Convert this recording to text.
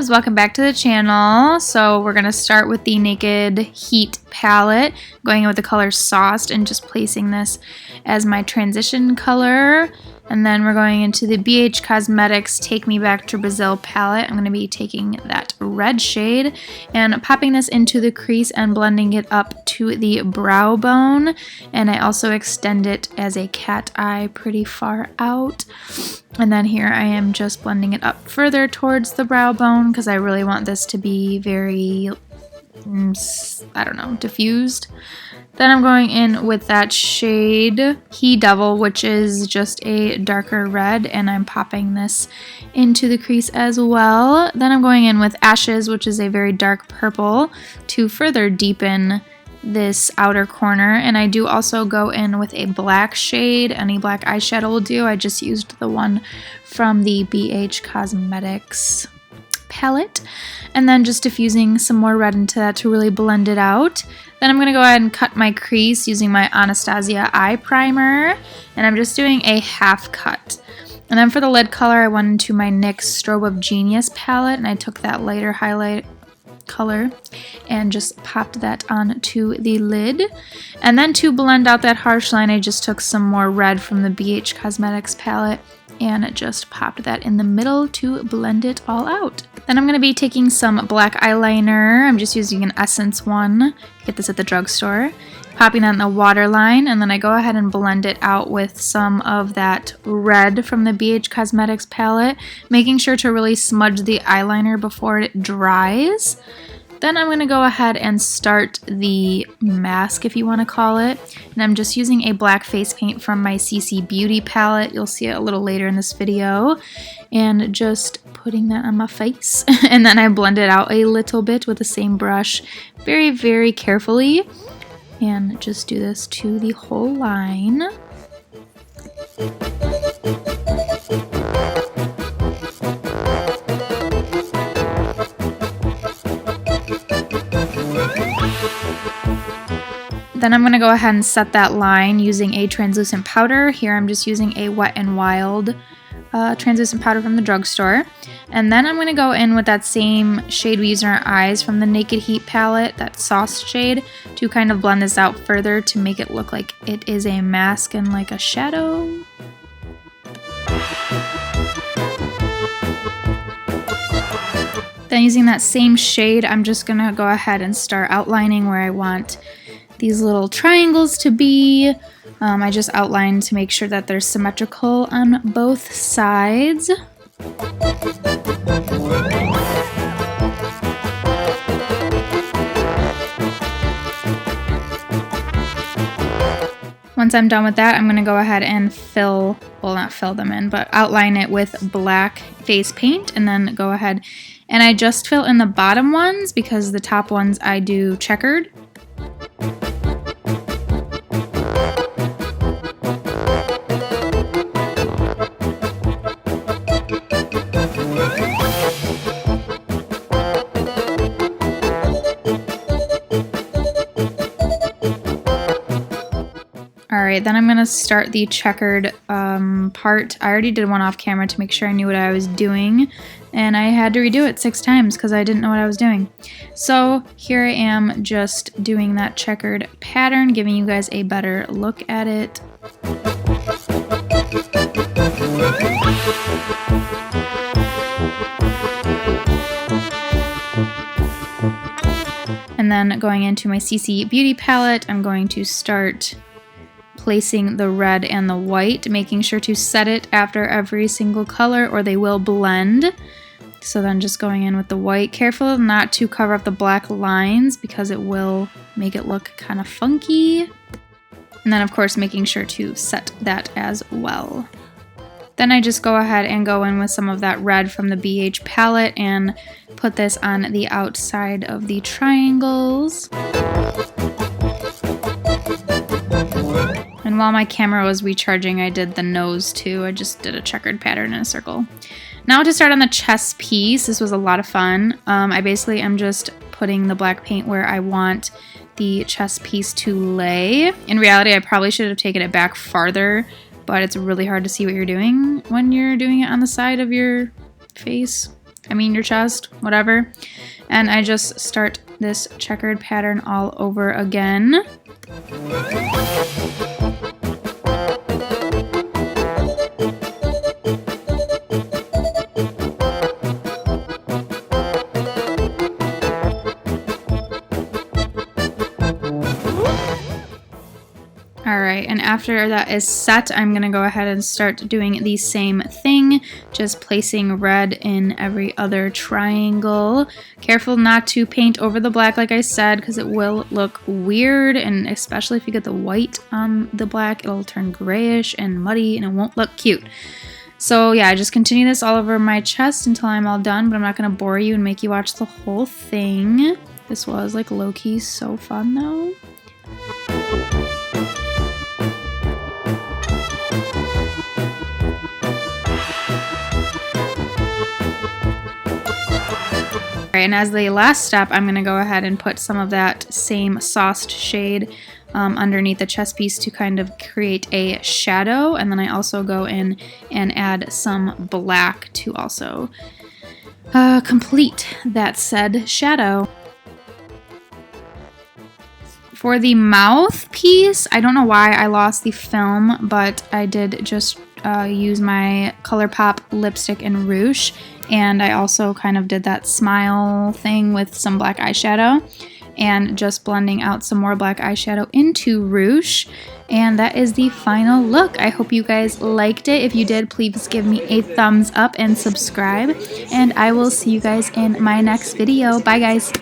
loves, welcome back to the channel. So we're going to start with the Naked Heat palette, going in with the color Sauced and just placing this as my transition color. And then we're going into the BH Cosmetics Take Me Back to Brazil palette. I'm going to be taking that red shade and popping this into the crease and blending it up to the brow bone. And I also extend it as a cat eye pretty far out. And then here I am just blending it up further towards the brow bone because I really want this to be very, I don't know, diffused. Then I'm going in with that shade He Devil, which is just a darker red, and I'm popping this into the crease as well. Then I'm going in with Ashes, which is a very dark purple, to further deepen this outer corner. And I do also go in with a black shade. Any black eyeshadow will do. I just used the one from the BH Cosmetics palette, and then just diffusing some more red into that to really blend it out. Then I'm going to go ahead and cut my crease using my Anastasia eye primer, and I'm just doing a half cut. And then for the lid color, I went into my NYX Strobe of Genius palette, and I took that lighter highlight color and just popped that onto the lid. And then to blend out that harsh line, I just took some more red from the BH Cosmetics palette and just popped that in the middle to blend it all out. Then I'm going to be taking some black eyeliner. I'm just using an Essence one. Get this at the drugstore. Popping that in the waterline, and then I go ahead and blend it out with some of that red from the BH Cosmetics palette, making sure to really smudge the eyeliner before it dries. Then I'm going to go ahead and start the mask, if you want to call it. And I'm just using a black face paint from my CC Beauty palette. You'll see it a little later in this video. And just putting that on my face. And then I blend it out a little bit with the same brush very, very carefully. And just do this to the whole line. Then I'm going to go ahead and set that line using a translucent powder. Here I'm just using a Wet n Wild translucent powder from the drugstore. And then I'm going to go in with that same shade we use in our eyes from the Naked Heat palette, that Sauced shade, to kind of blend this out further to make it look like it is a mask and like a shadow. Then using that same shade, I'm just going to go ahead and start outlining where I want these little triangles to be. I just outlined to make sure that they're symmetrical on both sides. Once I'm done with that, I'm going to go ahead and not fill them in, but outline it with black face paint, and then go ahead and I just fill in the bottom ones because the top ones I do checkered. Alright, then I'm going to start the checkered part. I already did one off camera to make sure I knew what I was doing, and I had to redo it 6 times because I didn't know what I was doing. So here I am just doing that checkered pattern, giving you guys a better look at it. And then going into my CC Beauty palette, I'm going to start placing the red and the white, making sure to set it after every single color or they will blend. So then just going in with the white, careful not to cover up the black lines because it will make it look kind of funky. And then of course making sure to set that as well. Then I just go ahead and go in with some of that red from the BH palette and put this on the outside of the triangles. And while my camera was recharging, I did the nose too. I just did a checkered pattern in a circle. Now to start on the chest piece, this was a lot of fun. I basically am just putting the black paint where I want the chest piece to lay. In reality, I probably should have taken it back farther, but it's really hard to see what you're doing when you're doing it on the side of your face. your chest, whatever. And I just start this checkered pattern all over again. Alright, and after that is set, I'm going to go ahead and start doing the same thing, just placing red in every other triangle. Careful not to paint over the black, like I said, because it will look weird, and especially if you get the white on the black, it'll turn grayish and muddy, and it won't look cute. So yeah, I just continue this all over my chest until I'm all done, but I'm not going to bore you and make you watch the whole thing. This was like low-key so fun though. And as the last step, I'm going to go ahead and put some of that same sauced shade underneath the chest piece to kind of create a shadow. And then I also go in and add some black to also complete that said shadow. For the mouth piece, I don't know why I lost the film, but I did just use my ColourPop lipstick and rouge, and I also kind of did that smile thing with some black eyeshadow and just blending out some more black eyeshadow into rouge. And that is the final look. I hope you guys liked it. If you did, please give me a thumbs up and subscribe, and I will see you guys in my next video. Bye guys.